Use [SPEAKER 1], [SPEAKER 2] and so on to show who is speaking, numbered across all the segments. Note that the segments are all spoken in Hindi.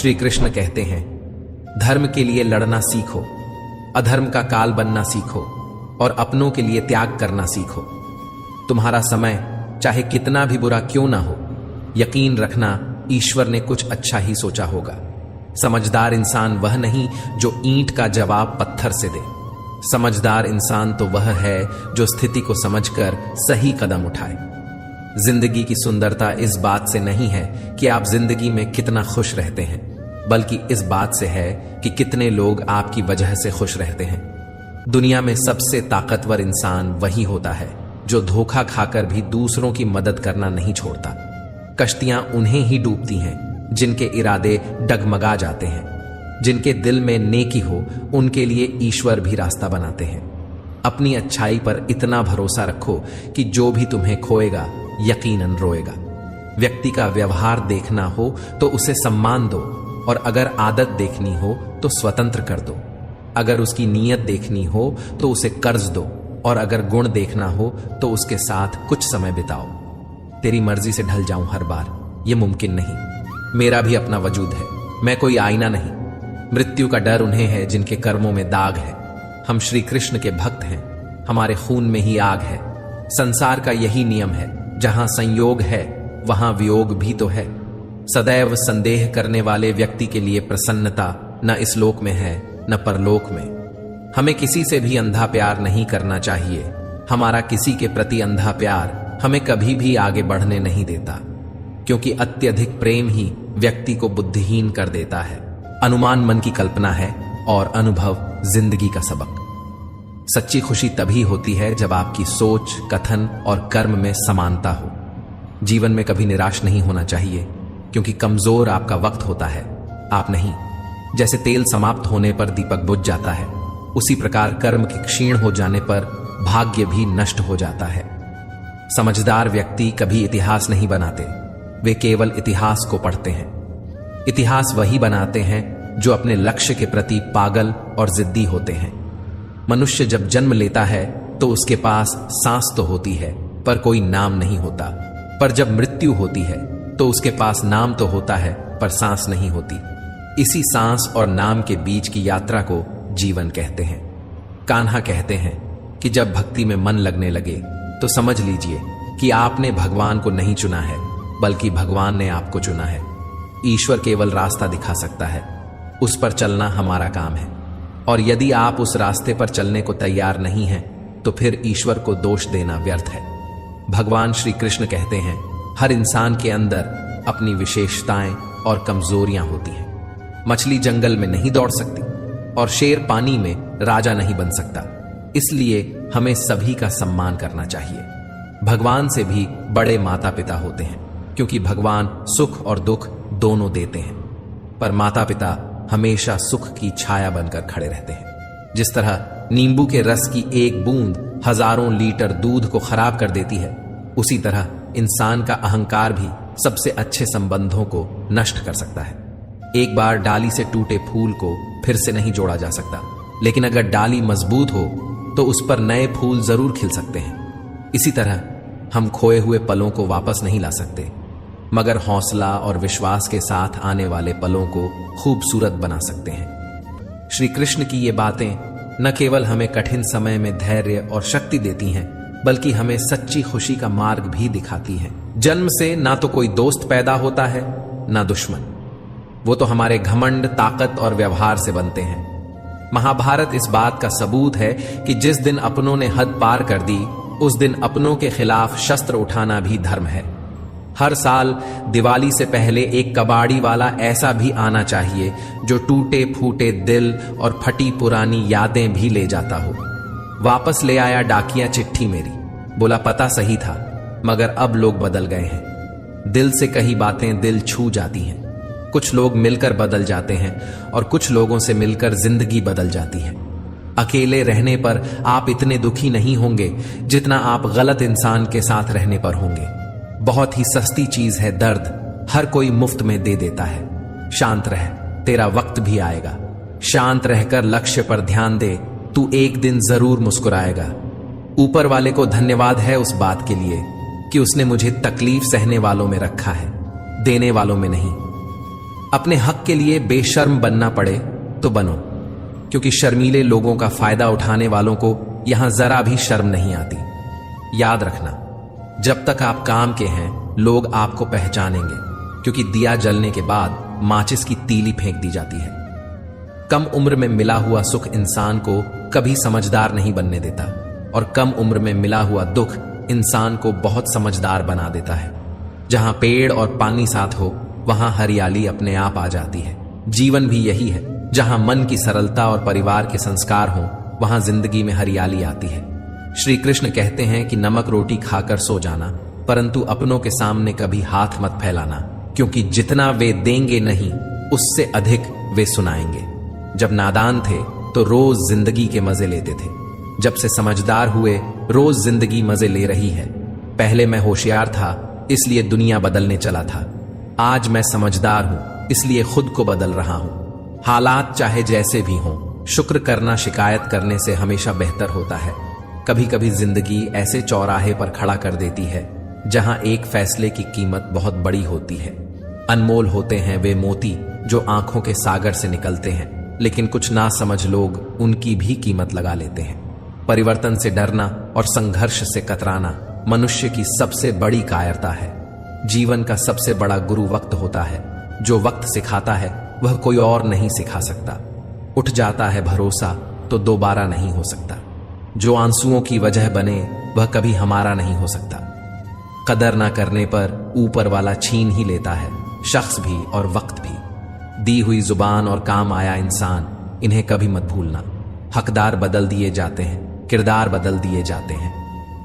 [SPEAKER 1] श्री कृष्ण कहते हैं, धर्म के लिए लड़ना सीखो, अधर्म का काल बनना सीखो और अपनों के लिए त्याग करना सीखो। तुम्हारा समय चाहे कितना भी बुरा क्यों ना हो, यकीन रखना ईश्वर ने कुछ अच्छा ही सोचा होगा। समझदार इंसान वह नहीं जो ईंट का जवाब पत्थर से दे। समझदार इंसान तो वह है जो स्थिति को समझकर सही कदम उठाए। जिंदगी की सुंदरता इस बात से नहीं है कि आप जिंदगी में कितना खुश रहते हैं, बल्कि इस बात से है कि कितने लोग आपकी वजह से खुश रहते हैं। दुनिया में सबसे ताकतवर इंसान वही होता है जो धोखा खाकर भी दूसरों की मदद करना नहीं छोड़ता। कश्तियां उन्हें ही डूबती हैं जिनके इरादे डगमगा जाते हैं। जिनके दिल में नेकी हो उनके लिए ईश्वर भी रास्ता बनाते हैं। अपनी अच्छाई पर इतना भरोसा रखो कि जो भी तुम्हें खोएगा यकीनन रोएगा। व्यक्ति का व्यवहार देखना हो तो उसे सम्मान दो, और अगर आदत देखनी हो तो स्वतंत्र कर दो। अगर उसकी नीयत देखनी हो तो उसे कर्ज दो, और अगर गुण देखना हो तो उसके साथ कुछ समय बिताओ। तेरी मर्जी से ढल जाऊं हर बार, यह मुमकिन नहीं। मेरा भी अपना वजूद है, मैं कोई आईना नहीं। मृत्यु का डर उन्हें है जिनके कर्मों में दाग है। हम श्री कृष्ण के भक्त हैं, हमारे खून में ही आग है। संसार का यही नियम है, जहां संयोग है वहां वियोग भी तो है। सदैव संदेह करने वाले व्यक्ति के लिए प्रसन्नता न इस लोक में है न परलोक में। हमें किसी से भी अंधा प्यार नहीं करना चाहिए। हमारा किसी के प्रति अंधा प्यार हमें कभी भी आगे बढ़ने नहीं देता, क्योंकि अत्यधिक प्रेम ही व्यक्ति को बुद्धिहीन कर देता है। अनुमान मन की कल्पना है और अनुभव जिंदगी का सबक। सच्ची खुशी तभी होती है जब आपकी सोच, कथन और कर्म में समानता हो। जीवन में कभी निराश नहीं होना चाहिए, क्योंकि कमजोर आपका वक्त होता है, आप नहीं। जैसे तेल समाप्त होने पर दीपक बुझ जाता है, उसी प्रकार कर्म के क्षीण हो जाने पर भाग्य भी नष्ट हो जाता है। समझदार व्यक्ति कभी इतिहास नहीं बनाते, वे केवल इतिहास को पढ़ते हैं। इतिहास वही बनाते हैं जो अपने लक्ष्य के प्रति पागल और जिद्दी होते हैं। मनुष्य जब जन्म लेता है तो उसके पास सांस तो होती है पर कोई नाम नहीं होता, पर जब मृत्यु होती है तो उसके पास नाम तो होता है पर सांस नहीं होती। इसी सांस और नाम के बीच की यात्रा को जीवन कहते हैं। कान्हा कहते हैं कि जब भक्ति में मन लगने लगे तो समझ लीजिए कि आपने भगवान को नहीं चुना है, बल्कि भगवान ने आपको चुना है। ईश्वर केवल रास्ता दिखा सकता है, उस पर चलना हमारा काम है। और यदि आप उस रास्ते पर चलने को तैयार नहीं हैं, तो फिर ईश्वर को दोष देना व्यर्थ है। भगवान श्री कृष्ण कहते हैं, हर इंसान के अंदर अपनी विशेषताएं और कमजोरियां होती हैं। मछली जंगल में नहीं दौड़ सकती और शेर पानी में राजा नहीं बन सकता। इसलिए हमें सभी का सम्मान करना चाहिए। भगवान से भी बड़े माता पिता होते हैं, क्योंकि भगवान सुख और दुख दोनों देते हैं, पर माता पिता हमेशा सुख की छाया बनकर खड़े रहते हैं। जिस तरह नींबू के रस की एक बूंद हजारों लीटर दूध को खराब कर देती है, उसी तरह इंसान का अहंकार भी सबसे अच्छे संबंधों को नष्ट कर सकता है। एक बार डाली से टूटे फूल को फिर से नहीं जोड़ा जा सकता, लेकिन अगर डाली मजबूत हो तो उस पर नए फूल जरूर खिल सकते हैं। इसी तरह हम खोए हुए पलों को वापस नहीं ला सकते, मगर हौसला और विश्वास के साथ आने वाले पलों को खूबसूरत बना सकते हैं। श्री कृष्ण की ये बातें न केवल हमें कठिन समय में धैर्य और शक्ति देती हैं, बल्कि हमें सच्ची खुशी का मार्ग भी दिखाती हैं। जन्म से ना तो कोई दोस्त पैदा होता है ना दुश्मन, वो तो हमारे घमंड, ताकत और व्यवहार से बनते हैं। महाभारत इस बात का सबूत है कि जिस दिन अपनों ने हद पार कर दी, उस दिन अपनों के खिलाफ शस्त्र उठाना भी धर्म है। हर साल दिवाली से पहले एक कबाड़ी वाला ऐसा भी आना चाहिए जो टूटे फूटे दिल और फटी पुरानी यादें भी ले जाता हो। वापस ले आया डाकिया चिट्ठी मेरी, बोला पता सही था, मगर अब लोग बदल गए हैं। दिल से कही बातें दिल छू जाती हैं। कुछ लोग मिलकर बदल जाते हैं और कुछ लोगों से मिलकर जिंदगी बदल जाती है। अकेले रहने पर आप इतने दुखी नहीं होंगे जितना आप गलत इंसान के साथ रहने पर होंगे। बहुत ही सस्ती चीज है दर्द, हर कोई मुफ्त में दे देता है। शांत रह, तेरा वक्त भी आएगा। शांत रहकर लक्ष्य पर ध्यान दे, तू एक दिन जरूर मुस्कुराएगा। ऊपर वाले को धन्यवाद है उस बात के लिए कि उसने मुझे तकलीफ सहने वालों में रखा है, देने वालों में नहीं। अपने हक के लिए बेशर्म बनना पड़े तो बनो, क्योंकि शर्मीले लोगों का फायदा उठाने वालों को यहां जरा भी शर्म नहीं आती। याद रखना, जब तक आप काम के हैं लोग आपको पहचानेंगे, क्योंकि दिया जलने के बाद माचिस की तीली फेंक दी जाती है। कम उम्र में मिला हुआ सुख इंसान को कभी समझदार नहीं बनने देता, और कम उम्र में मिला हुआ दुख इंसान को बहुत समझदार बना देता है। जहां पेड़ और पानी साथ हो वहां हरियाली अपने आप आ जाती है। जीवन भी यही है, जहां मन की सरलता और परिवार के संस्कार हो वहां जिंदगी में हरियाली आती है। श्री कृष्ण कहते हैं कि नमक रोटी खाकर सो जाना, परंतु अपनों के सामने कभी हाथ मत फैलाना, क्योंकि जितना वे देंगे नहीं उससे अधिक वे सुनाएंगे। जब नादान थे तो रोज जिंदगी के मजे लेते थे, जब से समझदार हुए रोज जिंदगी मजे ले रही है। पहले मैं होशियार था इसलिए दुनिया बदलने चला था, आज मैं समझदार हूं इसलिए खुद को बदल रहा हूं। हालात चाहे जैसे भी हों, शुक्र करना शिकायत करने से हमेशा बेहतर होता है। कभी कभी जिंदगी ऐसे चौराहे पर खड़ा कर देती है जहां एक फैसले की कीमत बहुत बड़ी होती है। अनमोल होते हैं वे मोती जो आंखों के सागर से निकलते हैं, लेकिन कुछ ना समझ लोग उनकी भी कीमत लगा लेते हैं। परिवर्तन से डरना और संघर्ष से कतराना मनुष्य की सबसे बड़ी कायरता है। जीवन का सबसे बड़ा गुरु वक्त होता है। जो वक्त सिखाता है वह कोई और नहीं सिखा सकता। उठ जाता है भरोसा तो दोबारा नहीं हो सकता। जो आंसुओं की वजह बने वह कभी हमारा नहीं हो सकता। कदर ना करने पर ऊपर वाला छीन ही लेता है, शख्स भी और वक्त भी। दी हुई जुबान और काम आया इंसान, इन्हें कभी मत भूलना। हकदार बदल दिए जाते हैं, किरदार बदल दिए जाते हैं।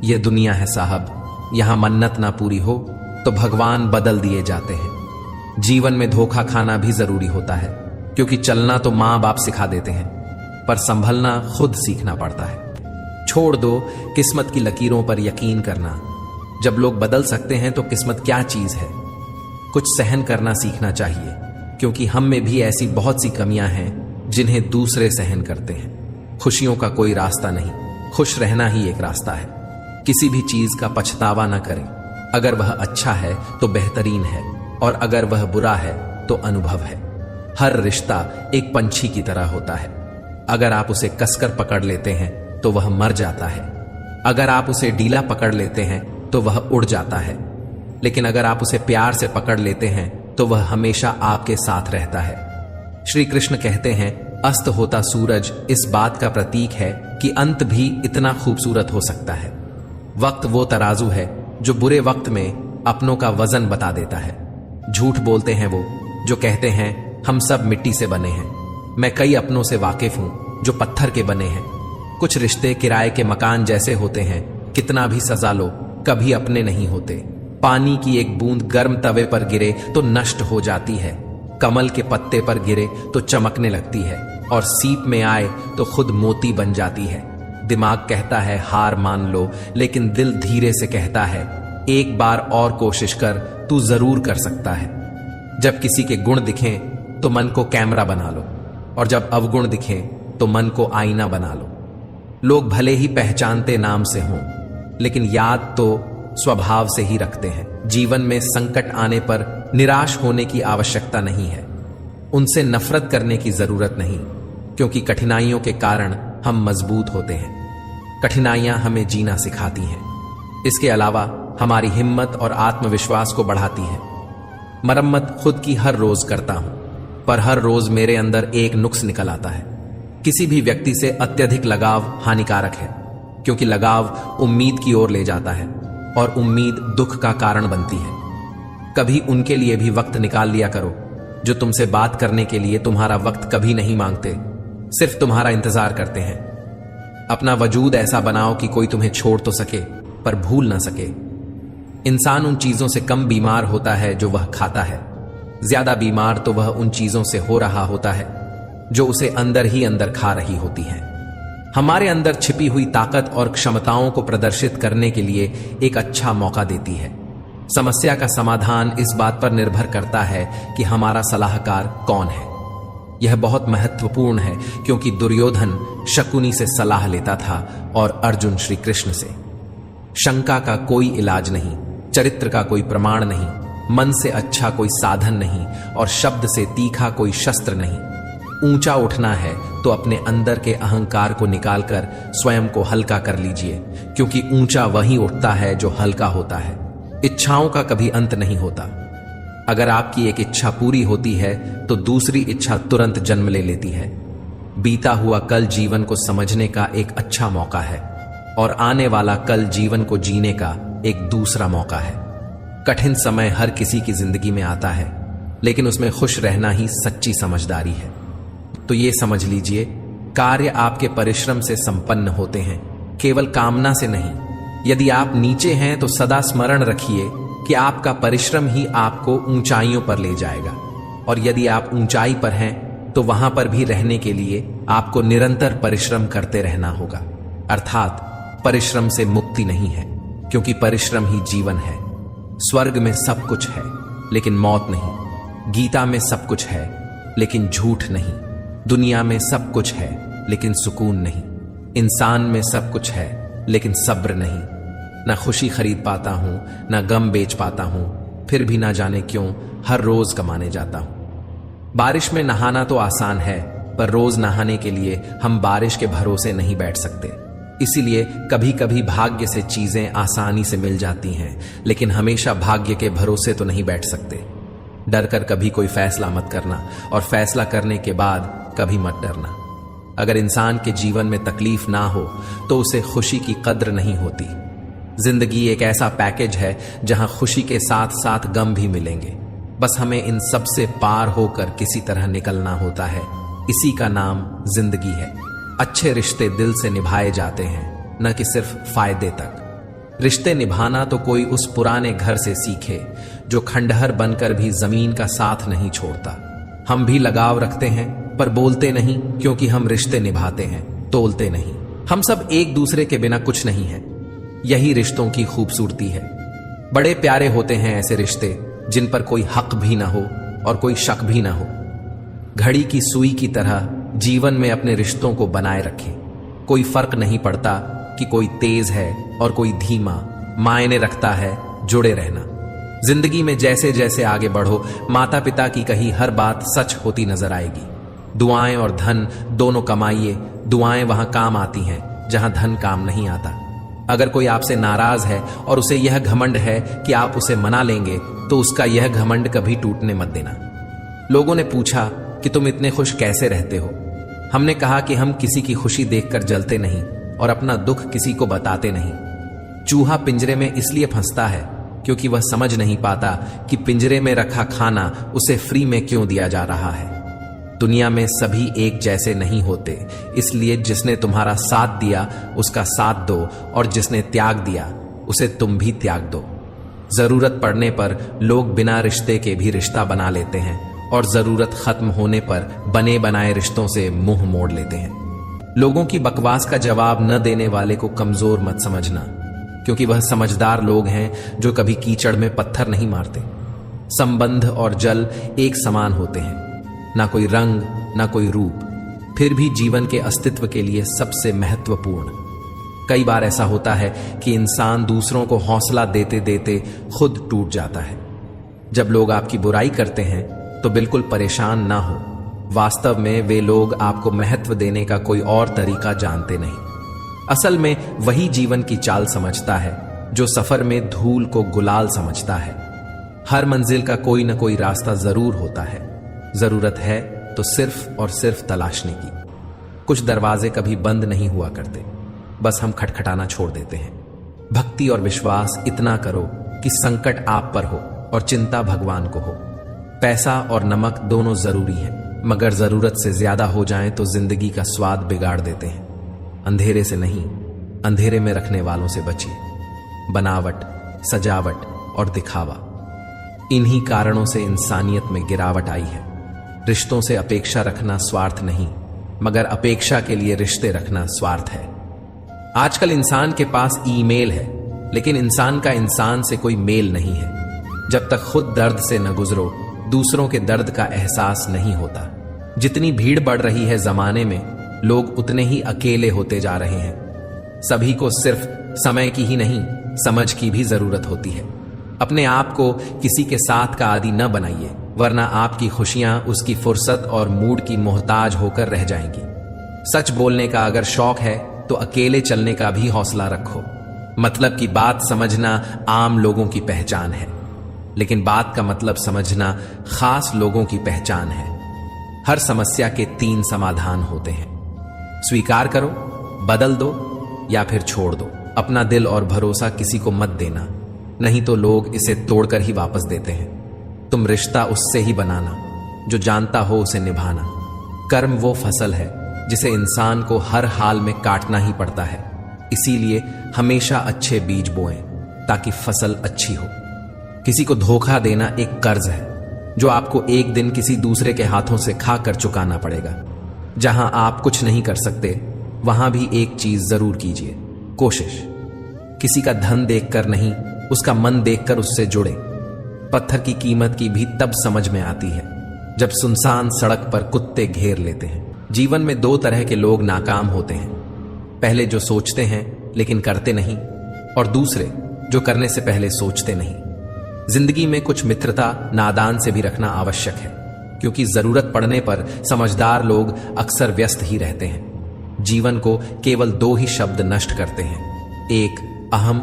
[SPEAKER 1] यह दुनिया है साहब, यहां मन्नत ना पूरी हो तो भगवान बदल दिए जाते हैं। जीवन में धोखा खाना भी जरूरी होता है, क्योंकि चलना तो मां बाप सिखा देते हैं, पर संभलना खुद सीखना पड़ता है। छोड़ दो किस्मत की लकीरों पर यकीन करना। जब लोग बदल सकते हैं तो किस्मत क्या चीज है। कुछ सहन करना सीखना चाहिए, क्योंकि हम में भी ऐसी बहुत सी कमियां हैं जिन्हें दूसरे सहन करते हैं। खुशियों का कोई रास्ता नहीं, खुश रहना ही एक रास्ता है। किसी भी चीज का पछतावा ना करें। अगर वह अच्छा है तो बेहतरीन है, और अगर वह बुरा है तो अनुभव है। हर रिश्ता एक पंछी की तरह होता है। अगर आप उसे कसकर पकड़ लेते हैं तो वह मर जाता है। अगर आप उसे ढीला पकड़ लेते हैं तो वह उड़ जाता है। लेकिन अगर आप उसे प्यार से पकड़ लेते हैं तो वह हमेशा आपके साथ रहता है। श्री कृष्ण कहते हैं, अस्त होता सूरज इस बात का प्रतीक है कि अंत भी इतना खूबसूरत हो सकता है। वक्त वो तराजू है जो बुरे वक्त में अपनों का वजन बता देता है। झूठ बोलते हैं वो जो कहते हैं हम सब मिट्टी से बने हैं। मैं कई अपनों से वाकिफ हूं जो पत्थर के बने हैं। कुछ रिश्ते किराए के मकान जैसे होते हैं, कितना भी सजा लो कभी अपने नहीं होते। पानी की एक बूंद गर्म तवे पर गिरे तो नष्ट हो जाती है, कमल के पत्ते पर गिरे तो चमकने लगती है, और सीप में आए तो खुद मोती बन जाती है। दिमाग कहता है हार मान लो, लेकिन दिल धीरे से कहता है एक बार और कोशिश कर, तू जरूर कर सकता है। जब किसी के गुण दिखें तो मन को कैमरा बना लो, और जब अवगुण दिखें तो मन को आईना बना लो। लोग भले ही पहचानते नाम से हों, लेकिन याद तो स्वभाव से ही रखते हैं। जीवन में संकट आने पर निराश होने की आवश्यकता नहीं है, उनसे नफरत करने की जरूरत नहीं, क्योंकि कठिनाइयों के कारण हम मजबूत होते हैं। कठिनाइयां हमें जीना सिखाती हैं। इसके अलावा हमारी हिम्मत और आत्मविश्वास को बढ़ाती है। मरम्मत खुद की हर रोज करता हूं, पर हर रोज मेरे अंदर एक नुक्स निकल आता है। किसी भी व्यक्ति से अत्यधिक लगाव हानिकारक है, क्योंकि लगाव उम्मीद की ओर ले जाता है, और उम्मीद दुख का कारण बनती है। कभी उनके लिए भी वक्त निकाल लिया करो जो तुमसे बात करने के लिए तुम्हारा वक्त कभी नहीं मांगते, सिर्फ तुम्हारा इंतजार करते हैं। अपना वजूद ऐसा बनाओ कि कोई तुम्हें छोड़ तो सके पर भूल ना सके। इंसान उन चीजों से कम बीमार होता है जो वह खाता है, ज्यादा बीमार तो वह उन चीजों से हो रहा होता है जो उसे अंदर ही अंदर खा रही होती हैं। हमारे अंदर छिपी हुई ताकत और क्षमताओं को प्रदर्शित करने के लिए एक अच्छा मौका देती है। समस्या का समाधान इस बात पर निर्भर करता है कि हमारा सलाहकार कौन है। यह बहुत महत्वपूर्ण है, क्योंकि दुर्योधन शकुनी से सलाह लेता था और अर्जुन श्री कृष्ण से। शंका का कोई इलाज नहीं, चरित्र का कोई प्रमाण नहीं, मन से अच्छा कोई साधन नहीं और शब्द से तीखा कोई शस्त्र नहीं। ऊंचा उठना है तो अपने अंदर के अहंकार को निकालकर स्वयं को हल्का कर लीजिए, क्योंकि ऊंचा वही उठता है जो हल्का होता है। इच्छाओं का कभी अंत नहीं होता। अगर आपकी एक इच्छा पूरी होती है तो दूसरी इच्छा तुरंत जन्म ले लेती है। बीता हुआ कल जीवन को समझने का एक अच्छा मौका है और आने वाला कल जीवन को जीने का एक दूसरा मौका है। कठिन समय हर किसी की जिंदगी में आता है, लेकिन उसमें खुश रहना ही सच्ची समझदारी है। तो ये समझ लीजिए, कार्य आपके परिश्रम से संपन्न होते हैं, केवल कामना से नहीं। यदि आप नीचे हैं तो सदा स्मरण रखिए कि आपका परिश्रम ही आपको ऊंचाइयों पर ले जाएगा, और यदि आप ऊंचाई पर हैं तो वहां पर भी रहने के लिए आपको निरंतर परिश्रम करते रहना होगा। अर्थात परिश्रम से मुक्ति नहीं है, क्योंकि परिश्रम ही जीवन है। स्वर्ग में सब कुछ है लेकिन मौत नहीं। गीता में सब कुछ है लेकिन झूठ नहीं। दुनिया में सब कुछ है लेकिन सुकून नहीं। इंसान में सब कुछ है लेकिन सब्र नहीं। ना खुशी खरीद पाता हूं, ना गम बेच पाता हूं, फिर भी ना जाने क्यों हर रोज कमाने जाता हूं। बारिश में नहाना तो आसान है, पर रोज नहाने के लिए हम बारिश के भरोसे नहीं बैठ सकते। इसीलिए कभी कभी भाग्य से चीजें आसानी से मिल जाती हैं, लेकिन हमेशा भाग्य के भरोसे तो नहीं बैठ सकते। डर कर कभी कोई फैसला मत करना, और फैसला करने के बाद कभी मत डरना। अगर इंसान के जीवन में तकलीफ ना हो तो उसे खुशी की कद्र नहीं होती। जिंदगी एक ऐसा पैकेज है जहां खुशी के साथ साथ गम भी मिलेंगे। बस हमें इन सब से पार होकर किसी तरह निकलना होता है। इसी का नाम जिंदगी है। अच्छे रिश्ते दिल से निभाए जाते हैं, न कि सिर्फ फायदे तक। रिश्ते निभाना तो कोई उस पुराने घर से सीखे जो खंडहर बनकर भी जमीन का साथ नहीं छोड़ता। हम भी लगाव रखते हैं पर बोलते नहीं, क्योंकि हम रिश्ते निभाते हैं, तोलते नहीं। हम सब एक दूसरे के बिना कुछ नहीं है। यही रिश्तों की खूबसूरती है। बड़े प्यारे होते हैं ऐसे रिश्ते जिन पर कोई हक भी ना हो और कोई शक भी ना हो। घड़ी की सुई की तरह जीवन में अपने रिश्तों को बनाए रखें। कोई फर्क नहीं पड़ता कि कोई तेज है और कोई धीमा, मायने रखता है जुड़े रहना। जिंदगी में जैसे जैसे आगे बढ़ो, माता पिता की कही हर बात सच होती नजर आएगी। दुआएं और धन दोनों कमाइए। दुआएं वहां काम आती हैं जहां धन काम नहीं आता। अगर कोई आपसे नाराज है और उसे यह घमंड है कि आप उसे मना लेंगे, तो उसका यह घमंड कभी टूटने मत देना। लोगों ने पूछा कि तुम इतने खुश कैसे रहते हो। हमने कहा कि हम किसी की खुशी देखकर जलते नहीं और अपना दुख किसी को बताते नहीं। चूहा पिंजरे में इसलिए फंसता है क्योंकि वह समझ नहीं पाता कि पिंजरे में रखा खाना उसे फ्री में क्यों दिया जा रहा है। दुनिया में सभी एक जैसे नहीं होते, इसलिए जिसने तुम्हारा साथ दिया उसका साथ दो, और जिसने त्याग दिया उसे तुम भी त्याग दो। जरूरत पड़ने पर लोग बिना रिश्ते के भी रिश्ता बना लेते हैं, और जरूरत खत्म होने पर बने बनाए रिश्तों से मुंह मोड़ लेते हैं। लोगों की बकवास का जवाब न देने वाले को कमजोर मत समझना, क्योंकि वह समझदार लोग हैं जो कभी कीचड़ में पत्थर नहीं मारते। संबंध और जल एक समान होते हैं, ना कोई रंग ना कोई रूप, फिर भी जीवन के अस्तित्व के लिए सबसे महत्वपूर्ण। कई बार ऐसा होता है कि इंसान दूसरों को हौसला देते देते खुद टूट जाता है। जब लोग आपकी बुराई करते हैं तो बिल्कुल परेशान ना हो। वास्तव में वे लोग आपको महत्व देने का कोई और तरीका जानते नहीं। असल में वही जीवन की चाल समझता है जो सफर में धूल को गुलाल समझता है। हर मंजिल का कोई ना कोई रास्ता जरूर होता है। जरूरत है तो सिर्फ और सिर्फ तलाशने की। कुछ दरवाजे कभी बंद नहीं हुआ करते, बस हम खटखटाना छोड़ देते हैं। भक्ति और विश्वास इतना करो कि संकट आप पर हो और चिंता भगवान को हो। पैसा और नमक दोनों जरूरी हैं, मगर जरूरत से ज्यादा हो जाएं तो जिंदगी का स्वाद बिगाड़ देते हैं। अंधेरे से नहीं, अंधेरे में रखने वालों से बचिए। बनावट, सजावट और दिखावा, इन्हीं कारणों से इंसानियत में गिरावट आई है। रिश्तों से अपेक्षा रखना स्वार्थ नहीं, मगर अपेक्षा के लिए रिश्ते रखना स्वार्थ है। आजकल इंसान के पास ईमेल है, लेकिन इंसान का इंसान से कोई मेल नहीं है। जब तक खुद दर्द से न गुजरो, दूसरों के दर्द का एहसास नहीं होता। जितनी भीड़ बढ़ रही है जमाने में, लोग उतने ही अकेले होते जा रहे हैं। सभी को सिर्फ समय की ही नहीं, समझ की भी जरूरत होती है। अपने आप को किसी के साथ का आदी न बनाइए, वरना आपकी खुशियां उसकी फुर्सत और मूड की मोहताज होकर रह जाएंगी। सच बोलने का अगर शौक है तो अकेले चलने का भी हौसला रखो। मतलब की बात समझना आम लोगों की पहचान है, लेकिन बात का मतलब समझना खास लोगों की पहचान है। हर समस्या के 3 समाधान होते हैं, स्वीकार करो, बदल दो या फिर छोड़ दो। अपना दिल और भरोसा किसी को मत देना, नहीं तो लोग इसे तोड़कर ही वापस देते हैं। तुम रिश्ता उससे ही बनाना जो जानता हो उसे निभाना। कर्म वो फसल है जिसे इंसान को हर हाल में काटना ही पड़ता है, इसीलिए हमेशा अच्छे बीज बोएं ताकि फसल अच्छी हो। किसी को धोखा देना एक कर्ज है जो आपको एक दिन किसी दूसरे के हाथों से खाकर चुकाना पड़ेगा। जहां आप कुछ नहीं कर सकते वहां भी एक चीज जरूर कीजिए, कोशिश। किसी का धन देखकर नहीं, उसका मन देखकर उससे जुड़े। पत्थर की कीमत की भी तब समझ में आती है जब सुनसान सड़क पर कुत्ते घेर लेते हैं। जीवन में 2 तरह के लोग नाकाम होते हैं, पहले जो सोचते हैं लेकिन करते नहीं, और दूसरे जो करने से पहले सोचते नहीं। जिंदगी में कुछ मित्रता नादान से भी रखना आवश्यक है, क्योंकि जरूरत पड़ने पर समझदार लोग अक्सर व्यस्त ही रहते हैं। जीवन को केवल 2 ही शब्द नष्ट करते हैं, एक अहम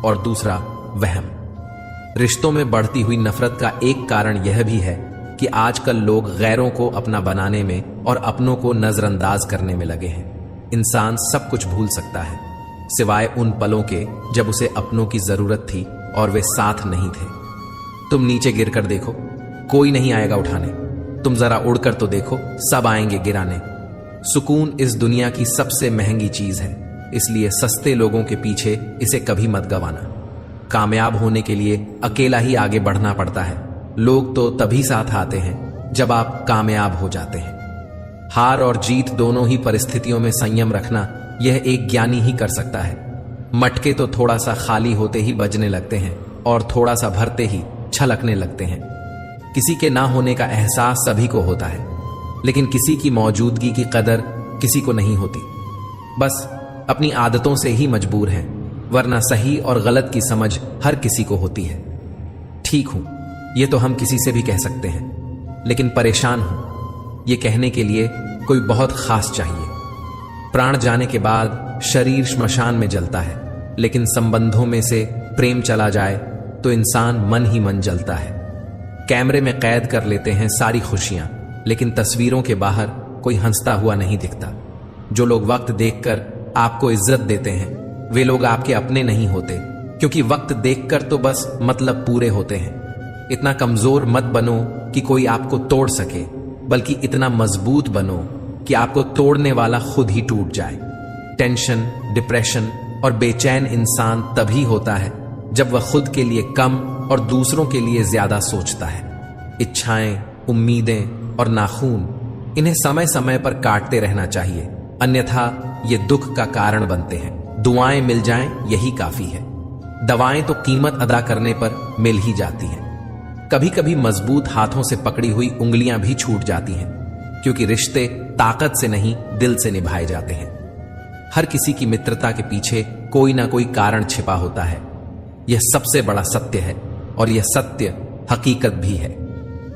[SPEAKER 1] और दूसरा वहम। रिश्तों में बढ़ती हुई नफरत का एक कारण यह भी है कि आजकल लोग गैरों को अपना बनाने में और अपनों को नजरअंदाज करने में लगे हैं। इंसान सब कुछ भूल सकता है सिवाय उन पलों के जब उसे अपनों की जरूरत थी और वे साथ नहीं थे। तुम नीचे गिरकर देखो, कोई नहीं आएगा उठाने। तुम जरा उड़कर तो देखो, सब आएंगे गिराने। सुकून इस दुनिया की सबसे महंगी चीज है, इसलिए सस्ते लोगों के पीछे इसे कभी मत गंवाना। कामयाब होने के लिए अकेला ही आगे बढ़ना पड़ता है। लोग तो तभी साथ आते हैं जब आप कामयाब हो जाते हैं। हार और जीत दोनों ही परिस्थितियों में संयम रखना यह एक ज्ञानी ही कर सकता है। मटके तो थोड़ा सा खाली होते ही बजने लगते हैं और थोड़ा सा भरते ही छलकने लगते हैं। किसी के ना होने का एहसास सभी को होता है, लेकिन किसी की मौजूदगी की कदर किसी को नहीं होती। बस अपनी आदतों से ही मजबूर हैं, वरना सही और गलत की समझ हर किसी को होती है। ठीक हूं, ये तो हम किसी से भी कह सकते हैं, लेकिन परेशान हूं, ये कहने के लिए कोई बहुत खास चाहिए। प्राण जाने के बाद शरीर श्मशान में जलता है, लेकिन संबंधों में से प्रेम चला जाए तो इंसान मन ही मन जलता है। कैमरे में कैद कर लेते हैं सारी खुशियां, लेकिन तस्वीरों के बाहर कोई हंसता हुआ नहीं दिखता। जो लोग वक्त देखकर आपको इज्जत देते हैं वे लोग आपके अपने नहीं होते, क्योंकि वक्त देखकर तो बस मतलब पूरे होते हैं। इतना कमजोर मत बनो कि कोई आपको तोड़ सके, बल्कि इतना मजबूत बनो कि आपको तोड़ने वाला खुद ही टूट जाए। टेंशन, डिप्रेशन और बेचैन इंसान तभी होता है जब वह खुद के लिए कम और दूसरों के लिए ज्यादा सोचता है। इच्छाएं, उम्मीदें और नाखून, इन्हें समय समय पर काटते रहना चाहिए, अन्यथा ये दुख का कारण बनते हैं। दुआएं मिल जाएं यही काफी है। दवाएं तो कीमत अदा करने पर मिल ही जाती हैं। कभी कभी मजबूत हाथों से पकड़ी हुई उंगलियां भी छूट जाती हैं, क्योंकि रिश्ते ताकत से नहीं दिल से निभाए जाते हैं। हर किसी की मित्रता के पीछे कोई ना कोई कारण छिपा होता है। यह सबसे बड़ा सत्य है, और यह सत्य हकीकत भी है।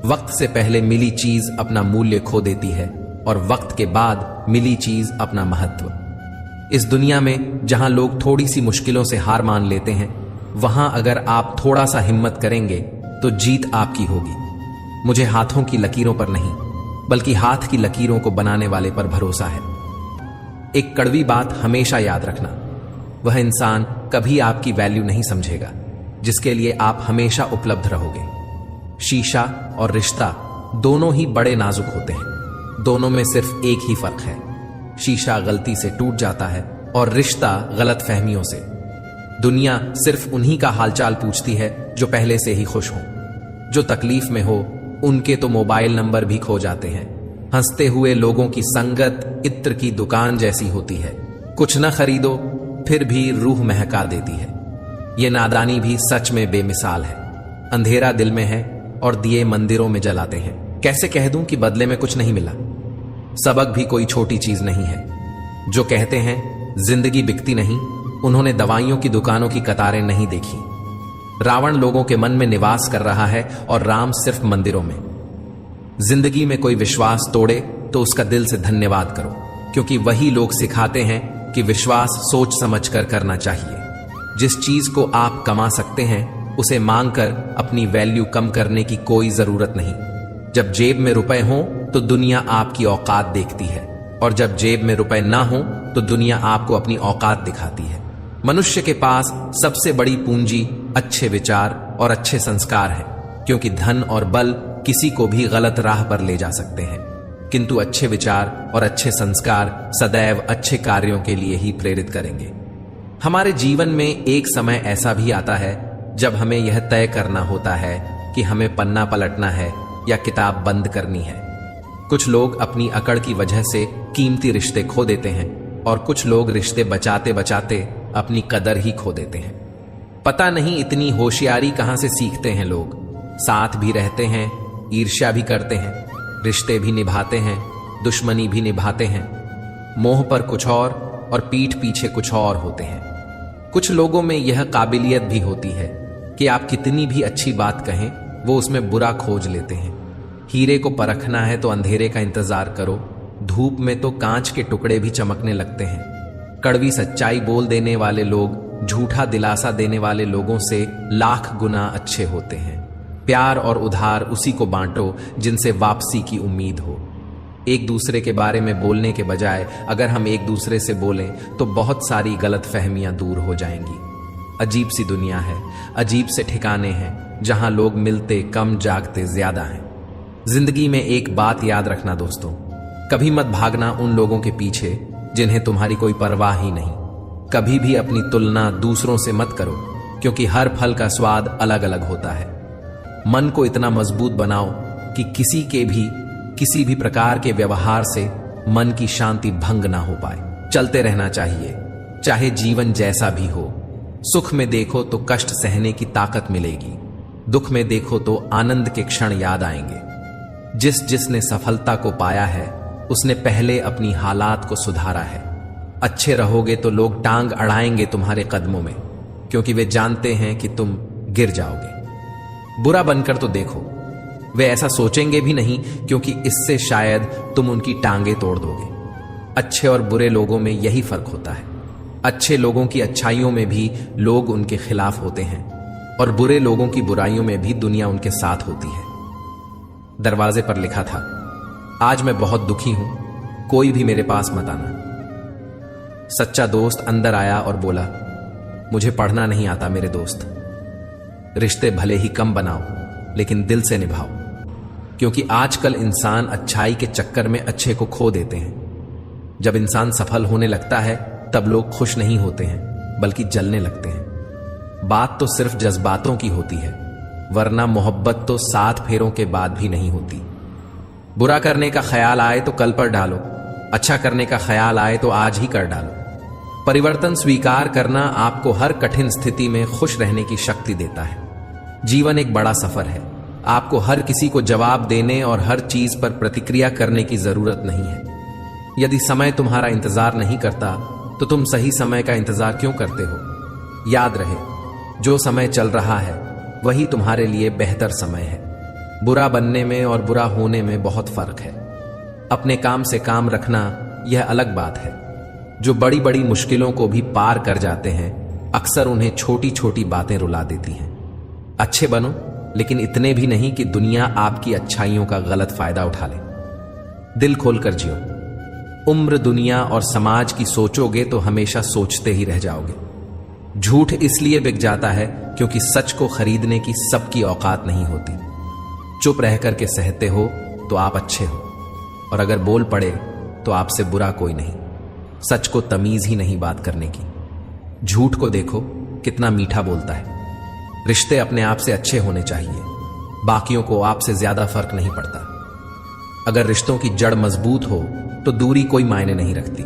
[SPEAKER 1] वक्त से पहले मिली चीज अपना मूल्य खो देती है, और वक्त के बाद मिली चीज अपना महत्व। इस दुनिया में जहां लोग थोड़ी सी मुश्किलों से हार मान लेते हैं, वहां अगर आप थोड़ा सा हिम्मत करेंगे तो जीत आपकी होगी। मुझे हाथों की लकीरों पर नहीं, बल्कि हाथ की लकीरों को बनाने वाले पर भरोसा है। एक कड़वी बात हमेशा याद रखना, वह इंसान कभी आपकी वैल्यू नहीं समझेगा जिसके लिए आप हमेशा उपलब्ध रहोगे। शीशा और रिश्ता दोनों ही बड़े नाजुक होते हैं, दोनों में सिर्फ एक ही फर्क है, शीशा गलती से टूट जाता है और रिश्ता गलत फहमियों से। दुनिया सिर्फ उन्हीं का हालचाल पूछती है जो पहले से ही खुश हो। जो तकलीफ में हो उनके तो मोबाइल नंबर भी खो जाते हैं। हंसते हुए लोगों की संगत इत्र की दुकान जैसी होती है, कुछ न खरीदो फिर भी रूह महका देती है। ये नादानी भी सच में बेमिसाल है। अंधेरा दिल में है और दिए मंदिरों में जलाते हैं। कैसे कह दूं कि बदले में कुछ नहीं मिला। सबक भी कोई छोटी चीज नहीं है। जो कहते हैं जिंदगी बिकती नहीं, उन्होंने दवाइयों की दुकानों की कतारें नहीं देखी। रावण लोगों के मन में निवास कर रहा है और राम सिर्फ मंदिरों में। जिंदगी में कोई विश्वास तोड़े तो उसका दिल से धन्यवाद करो, क्योंकि वही लोग सिखाते हैं कि विश्वास सोच समझकर करना चाहिए। जिस चीज को आप कमा सकते हैं उसे मांगकर अपनी वैल्यू कम करने की कोई जरूरत नहीं। जब जेब में रुपए हों तो दुनिया आपकी औकात देखती है, और जब जेब में रुपए ना हो तो दुनिया आपको अपनी औकात दिखाती है। मनुष्य के पास सबसे बड़ी पूंजी अच्छे विचार और अच्छे संस्कार है, क्योंकि धन और बल किसी को भी गलत राह पर ले जा सकते हैं, किंतु अच्छे विचार और अच्छे संस्कार सदैव अच्छे कार्यों के लिए ही प्रेरित करेंगे। हमारे जीवन में एक समय ऐसा भी आता है जब हमें यह तय करना होता है कि हमें पन्ना पलटना है या किताब बंद करनी है। कुछ लोग अपनी अकड़ की वजह से कीमती रिश्ते खो देते हैं, और कुछ लोग रिश्ते बचाते बचाते अपनी कदर ही खो देते हैं। पता नहीं इतनी होशियारी कहां से सीखते हैं लोग। साथ भी रहते हैं, ईर्ष्या भी करते हैं, रिश्ते भी निभाते हैं, दुश्मनी भी निभाते हैं। मोह पर कुछ और पीठ पीछे कुछ और होते हैं। कुछ लोगों में यह काबिलियत भी होती है कि आप कितनी भी अच्छी बात कहें, वो उसमें बुरा खोज लेते हैं। हीरे को परखना है तो अंधेरे का इंतजार करो, धूप में तो कांच के टुकड़े भी चमकने लगते हैं। कड़वी सच्चाई बोल देने वाले लोग झूठा दिलासा देने वाले लोगों से लाख गुना अच्छे होते हैं। प्यार और उधार उसी को बांटो जिनसे वापसी की उम्मीद हो। एक दूसरे के बारे में बोलने के बजाय अगर हम एक दूसरे से बोलें तो बहुत सारी गलत फहमियां दूर हो जाएंगी। अजीब सी दुनिया है, अजीब से ठिकाने हैं जहां लोग मिलते कम जागते ज्यादा हैं। जिंदगी में एक बात याद रखना दोस्तों, कभी मत भागना उन लोगों के पीछे जिन्हें तुम्हारी कोई परवाह ही नहीं। कभी भी अपनी तुलना दूसरों से मत करो, क्योंकि हर फल का स्वाद अलग अलग होता है। मन को इतना मजबूत बनाओ कि किसी भी प्रकार के व्यवहार से मन की शांति भंग ना हो पाए। चलते रहना चाहिए, चाहे जीवन जैसा भी हो। सुख में देखो तो कष्ट सहने की ताकत मिलेगी, दुख में देखो तो आनंद के क्षण याद आएंगे। जिसने सफलता को पाया है उसने पहले अपनी हालात को सुधारा है। अच्छे रहोगे तो लोग टांग अड़ाएंगे तुम्हारे कदमों में, क्योंकि वे जानते हैं कि तुम गिर जाओगे। बुरा बनकर तो देखो, वे ऐसा सोचेंगे भी नहीं, क्योंकि इससे शायद तुम उनकी टांगे तोड़ दोगे। अच्छे और बुरे लोगों में यही फर्क होता है। अच्छे लोगों की अच्छाइयों में भी लोग उनके खिलाफ होते हैं, और बुरे लोगों की बुराइयों में भी दुनिया उनके साथ होती है। दरवाजे पर लिखा था, आज मैं बहुत दुखी हूं, कोई भी मेरे पास मत आना। सच्चा दोस्त अंदर आया और बोला, मुझे पढ़ना नहीं आता मेरे दोस्त। रिश्ते भले ही कम बनाओ, लेकिन दिल से निभाओ, क्योंकि आजकल इंसान अच्छाई के चक्कर में अच्छे को खो देते हैं। जब इंसान सफल होने लगता है तब लोग खुश नहीं होते हैं, बल्कि जलने लगते हैं। बात तो सिर्फ जज्बातों की होती है, वरना मोहब्बत तो 7 फेरों के बाद भी नहीं होती। बुरा करने का ख्याल आए तो कल पर डालो, अच्छा करने का ख्याल आए तो आज ही कर डालो। परिवर्तन स्वीकार करना आपको हर कठिन स्थिति में खुश रहने की शक्ति देता है। जीवन एक बड़ा सफर है, आपको हर किसी को जवाब देने और हर चीज पर प्रतिक्रिया करने की जरूरत नहीं है। यदि समय तुम्हारा इंतजार नहीं करता तो तुम सही समय का इंतजार क्यों करते हो? याद रहे, जो समय चल रहा है वही तुम्हारे लिए बेहतर समय है। बुरा बनने में और बुरा होने में बहुत फर्क है। अपने काम से काम रखना यह अलग बात है। जो बड़ी बड़ी मुश्किलों को भी पार कर जाते हैं, अक्सर उन्हें छोटी छोटी बातें रुला देती हैं। अच्छे बनो, लेकिन इतने भी नहीं कि दुनिया आपकी अच्छाइयों का गलत फायदा उठा ले। दिल खोलकर जियो। उम्र, दुनिया और समाज की सोचोगे तो हमेशा सोचते ही रह जाओगे। झूठ इसलिए बिक जाता है क्योंकि सच को खरीदने की सबकी औकात नहीं होती। चुप रहकर के सहते हो तो आप अच्छे हो, और अगर बोल पड़े तो आपसे बुरा कोई नहीं। सच को तमीज ही नहीं बात करने की। झूठ को देखो कितना मीठा बोलता है। रिश्ते अपने आप से अच्छे होने चाहिए, बाकियों को आपसे ज्यादा फर्क नहीं पड़ता। अगर रिश्तों की जड़ मजबूत हो तो दूरी कोई मायने नहीं रखती।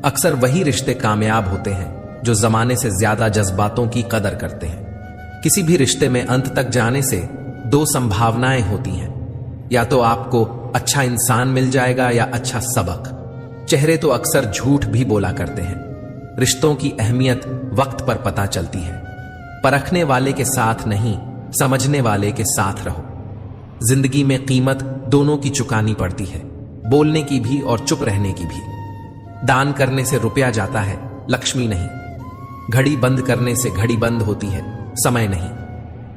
[SPEAKER 1] अक्सर वही रिश्ते कामयाब होते हैं जो जमाने से ज्यादा जज्बातों की कदर करते हैं। किसी भी रिश्ते में अंत तक जाने से 2 संभावनाएं होती हैं, या तो आपको अच्छा इंसान मिल जाएगा या अच्छा सबक। चेहरे तो अक्सर झूठ भी बोला करते हैं। रिश्तों की अहमियत वक्त पर पता चलती है। परखने वाले के साथ नहीं, समझने वाले के साथ रहो। जिंदगी में कीमत दोनों की चुकानी पड़ती है, बोलने की भी और चुप रहने की भी। दान करने से रुपया जाता है, लक्ष्मी नहीं। घड़ी बंद करने से घड़ी बंद होती है, समय नहीं।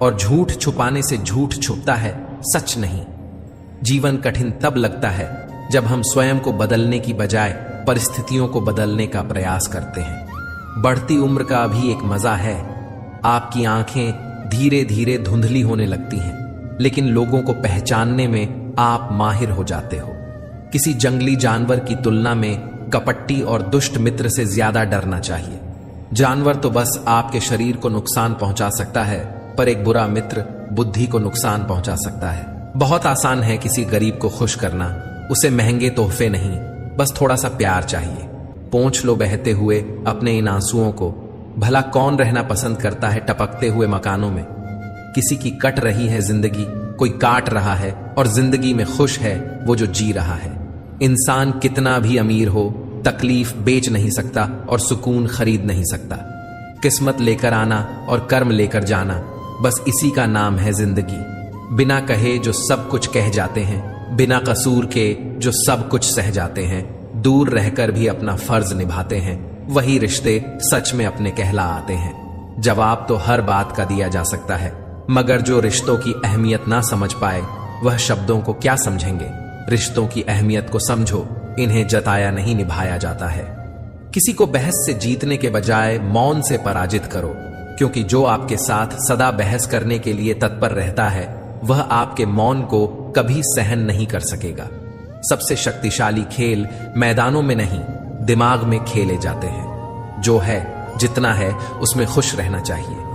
[SPEAKER 1] और झूठ छुपाने से झूठ छुपता है, सच नहीं। जीवन कठिन तब लगता है जब हम स्वयं को बदलने की बजाय परिस्थितियों को बदलने का प्रयास करते हैं। बढ़ती उम्र का भी एक मजा है। आपकी आंखें धीरे धीरे धुंधली होने लगती हैं, लेकिन लोगों को पहचानने में आप माहिर हो जाते हो। किसी जंगली जानवर की तुलना में कपट्टी और दुष्ट मित्र से ज्यादा डरना चाहिए। जानवर तो बस आपके शरीर को नुकसान पहुंचा सकता है, पर एक बुरा मित्र बुद्धि को नुकसान पहुंचा सकता है। बहुत आसान है किसी गरीब को खुश करना, उसे महंगे तोहफे नहीं, बस थोड़ा सा प्यार चाहिए। पोंछ लो बहते हुए अपने इन आंसुओं को। भला कौन रहना पसंद करता है टपकते हुए मकानों में। किसी की कट रही है जिंदगी, कोई काट रहा है, और जिंदगी में खुश है वो जो जी रहा है। इंसान कितना भी अमीर हो, तकलीफ बेच नहीं सकता और सुकून खरीद नहीं सकता। किस्मत लेकर आना और कर्म लेकर जाना, बस इसी का नाम है जिंदगी। बिना कहे जो सब कुछ कह जाते हैं, बिना कसूर के जो सब कुछ सह जाते हैं, दूर रहकर भी अपना फर्ज निभाते हैं, वही रिश्ते सच में अपने कहला आते हैं। जवाब तो हर बात का दिया जा सकता है, मगर जो रिश्तों की अहमियत ना समझ पाए वह शब्दों को क्या समझेंगे। रिश्तों की अहमियत को समझो, इन्हें जताया नहीं निभाया जाता है। किसी को बहस से जीतने के बजाय मौन से पराजित करो, क्योंकि जो आपके साथ सदा बहस करने के लिए तत्पर रहता है वह आपके मौन को कभी सहन नहीं कर सकेगा। सबसे शक्तिशाली खेल मैदानों में नहीं, दिमाग में खेले जाते हैं। जो है, जितना है, उसमें खुश रहना चाहिए।